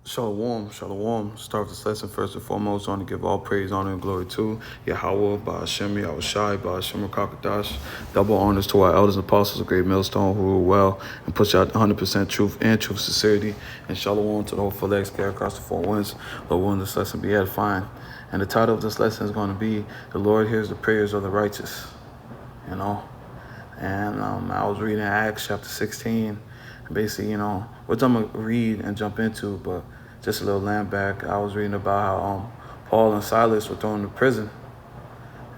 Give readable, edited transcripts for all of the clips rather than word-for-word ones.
Shalom, shalom. Start this lesson first and foremost. I want to give all praise, honor, and glory to Yahweh, Ba'ashem, Yahushai, Ba'ashem, Rakakadash. Double honors to our elders and apostles of Great Millstone who rule well and push out 100% truth and truth sincerity. And shalom to the whole flex scattered across the four winds. Lord, willing this lesson be edifying. And the title of this lesson is going to be The Lord Hears the Prayers of the Righteous. You know? And I was reading Acts chapter 16. Basically, which I'm going to read and jump into, but just a little land back. I was reading about how Paul and Silas were thrown into prison,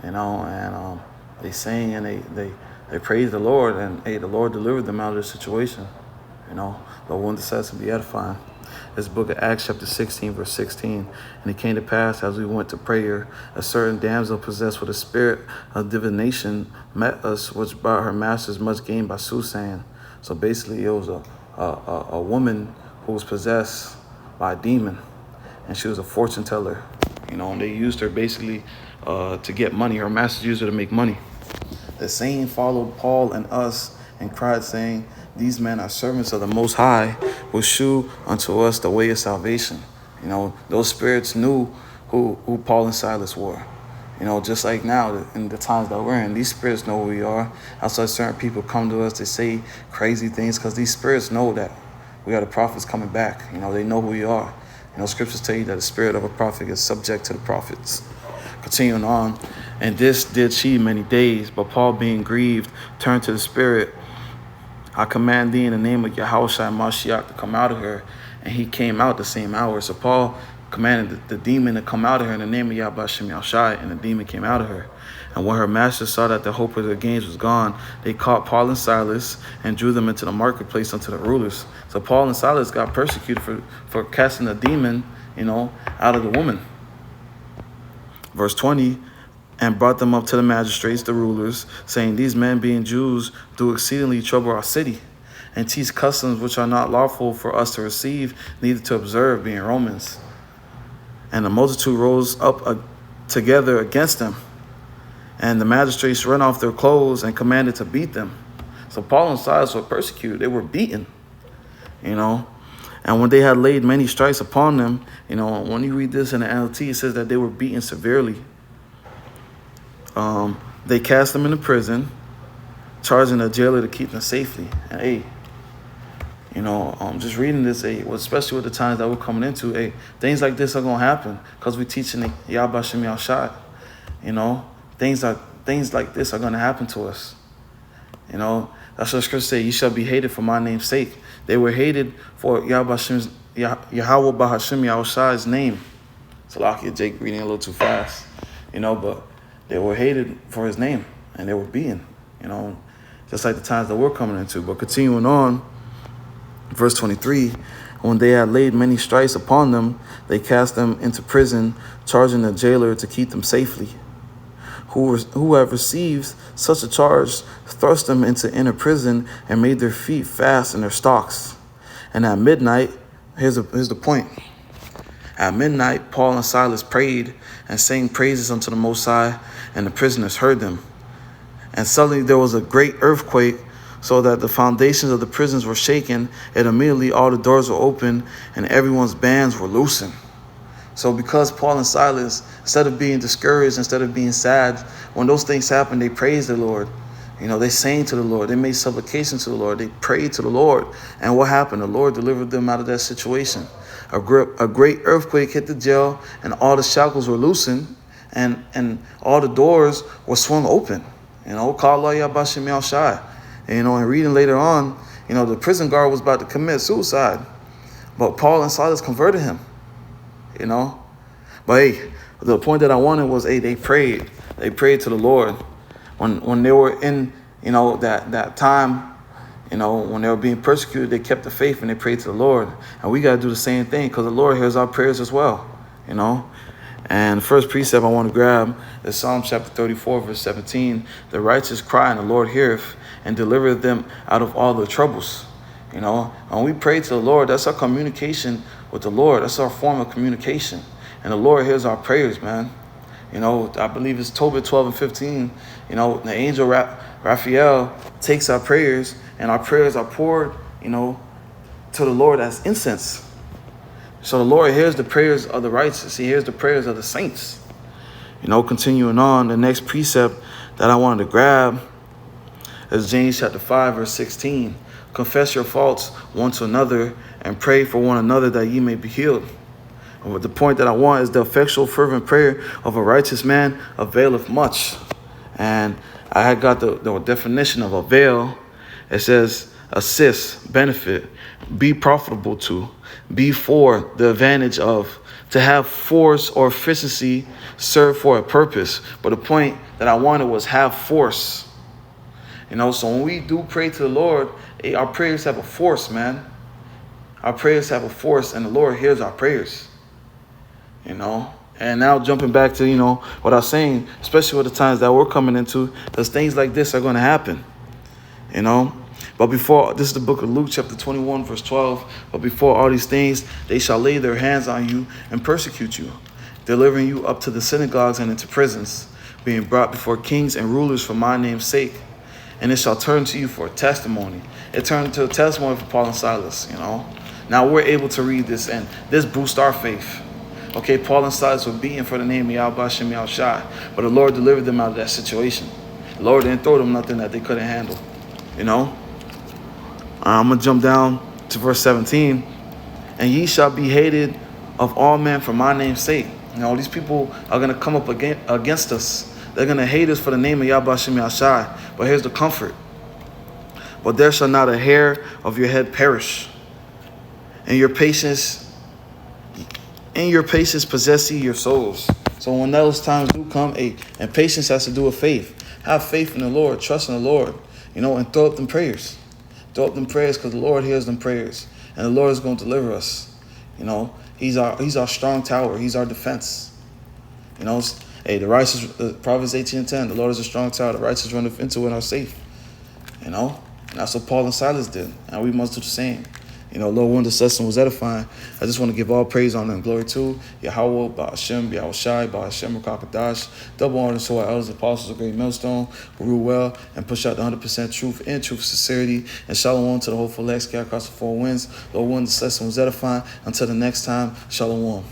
and they sang and they praised the Lord, and the Lord delivered them out of the situation. Lord, wanted this lesson be edifying. This book of Acts chapter 16, verse 16. And it came to pass, as we went to prayer, a certain damsel possessed with a spirit of divination met us, which brought her masters much gain by soothsaying. So basically, it was a woman who was possessed by a demon, and she was a fortune teller. And they used her basically to get money. Her masters used her to make money. The same followed Paul and us and cried, saying, "These men are servants of the Most High, who shew unto us the way of salvation." Those spirits knew who Paul and Silas were. Just like now, in the times that we're in, these spirits know who we are. That's why certain people come to us, they say crazy things, because these spirits know that we are the prophets coming back. They know who we are. Scriptures tell you that the spirit of a prophet is subject to the prophets. Continuing on, and this did she many days, but Paul, being grieved, turned to the spirit. "I command thee in the name of Yahushua Mashiach to come out of her." And he came out the same hour. So Paul commanded the demon to come out of her in the name of Yahbashim Yahushai, and the demon came out of her. And when her masters saw that the hope of their gains was gone, they caught Paul and Silas and drew them into the marketplace unto the rulers. So Paul and Silas got persecuted for casting the demon, out of the woman. Verse 20, and brought them up to the magistrates, the rulers, saying, "These men, being Jews, do exceedingly trouble our city, and teach customs which are not lawful for us to receive, neither to observe, being Romans." And the multitude rose up together against them. And the magistrates rent off their clothes and commanded to beat them. So Paul and Silas were persecuted. They were beaten, And when they had laid many stripes upon them, when you read this in the NLT, it says that they were beaten severely. They cast them into prison, charging the jailer to keep them safely. And just reading this, especially with the times that we're coming into, things like this are gonna happen because we're teaching the Yahbashim Yahushai. Things like this are gonna happen to us. That's what the scripture say, "You shall be hated for my name's sake." They were hated for Yahweh Bahashim Yahushai's name. Salakia, Jake reading a little too fast, but they were hated for his name, and they were beaten, just like the times that we're coming into. But continuing on, verse 23, when they had laid many stripes upon them, they cast them into prison, charging the jailer to keep them safely. Whoever receives such a charge thrust them into inner prison and made their feet fast in their stocks. And at midnight, here's the point. At midnight, Paul and Silas prayed and sang praises unto the Most High, and the prisoners heard them. And suddenly there was a great earthquake, so that the foundations of the prisons were shaken, and immediately all the doors were opened, and everyone's bands were loosened. So because Paul and Silas, instead of being discouraged, instead of being sad, when those things happened, they praised the Lord. They sang to the Lord. They made supplication to the Lord. They prayed to the Lord. And what happened? The Lord delivered them out of that situation. A great earthquake hit the jail, and all the shackles were loosened, and all the doors were swung open. And reading later on, the prison guard was about to commit suicide, but Paul and Silas converted him. But the point that I wanted was, they prayed. They prayed to the Lord. When they were in, that time, when they were being persecuted, they kept the faith and they prayed to the Lord. And we got to do the same thing, because the Lord hears our prayers as well, And the first precept I want to grab is Psalm chapter 34, verse 17. "The righteous cry, and the Lord heareth, and delivereth them out of all their troubles." When we pray to the Lord, that's our communication with the Lord. That's our form of communication. And the Lord hears our prayers, man. I believe it's Tobit 12 and 15. The angel Raphael takes our prayers, and our prayers are poured, to the Lord as incense. So the Lord hears the prayers of the righteous. He hears the prayers of the saints. Continuing on, the next precept that I wanted to grab is James chapter 5, verse 16. Confess your faults one to another and pray for one another that ye may be healed. And the point that I want is the effectual fervent prayer of a righteous man availeth much. And I had got the definition of avail. It says assist, benefit, be profitable to, be for the advantage of, to have force or efficiency, serve for a purpose. But the point that I wanted was have force. So when we do pray to the Lord, our prayers have a force, man. Our prayers have a force, and the Lord hears our prayers. And now jumping back to, what I was saying, especially with the times that we're coming into, because things like this are going to happen, But before, this is the book of Luke, chapter 21, verse 12. But before all these things, they shall lay their hands on you and persecute you, delivering you up to the synagogues and into prisons, being brought before kings and rulers for my name's sake. And it shall turn to you for a testimony. It turned into a testimony for Paul and Silas, Now we're able to read this, and this boosts our faith. Okay, Paul and Silas were beaten for the name of Yahweh Shem Yahushai, but the Lord delivered them out of that situation. The Lord didn't throw them nothing that they couldn't handle, I'm going to jump down to verse 17. And ye shall be hated of all men for my name's sake. These people are going to come up against us. They're going to hate us for the name of Yahweh Shem Yahushai. But here's the comfort. But there shall not a hair of your head perish. And your patience possess ye your souls. So when those times do come, and patience has to do with faith. Have faith in the Lord. Trust in the Lord. And throw up them prayers. Throw up them prayers, because the Lord hears them prayers. And the Lord is going to deliver us. He's our strong tower. He's our defense. The righteous, Proverbs 18:10, the Lord is a strong tower. The righteous run into it and are safe. And that's what Paul and Silas did. And we must do the same. Lord, when this lesson was edifying, I just want to give all praise, honor, and glory to Yahweh, Ba'ashem, Yahushai, Ba'ashem, Rakakadash. Double honor to our elders, apostles of Great Millstone, who rule well and push out the 100% truth and truth, sincerity, and shalom to the hopeful elect scattered across the four winds. Lord, when this lesson was edifying, until the next time, shalom.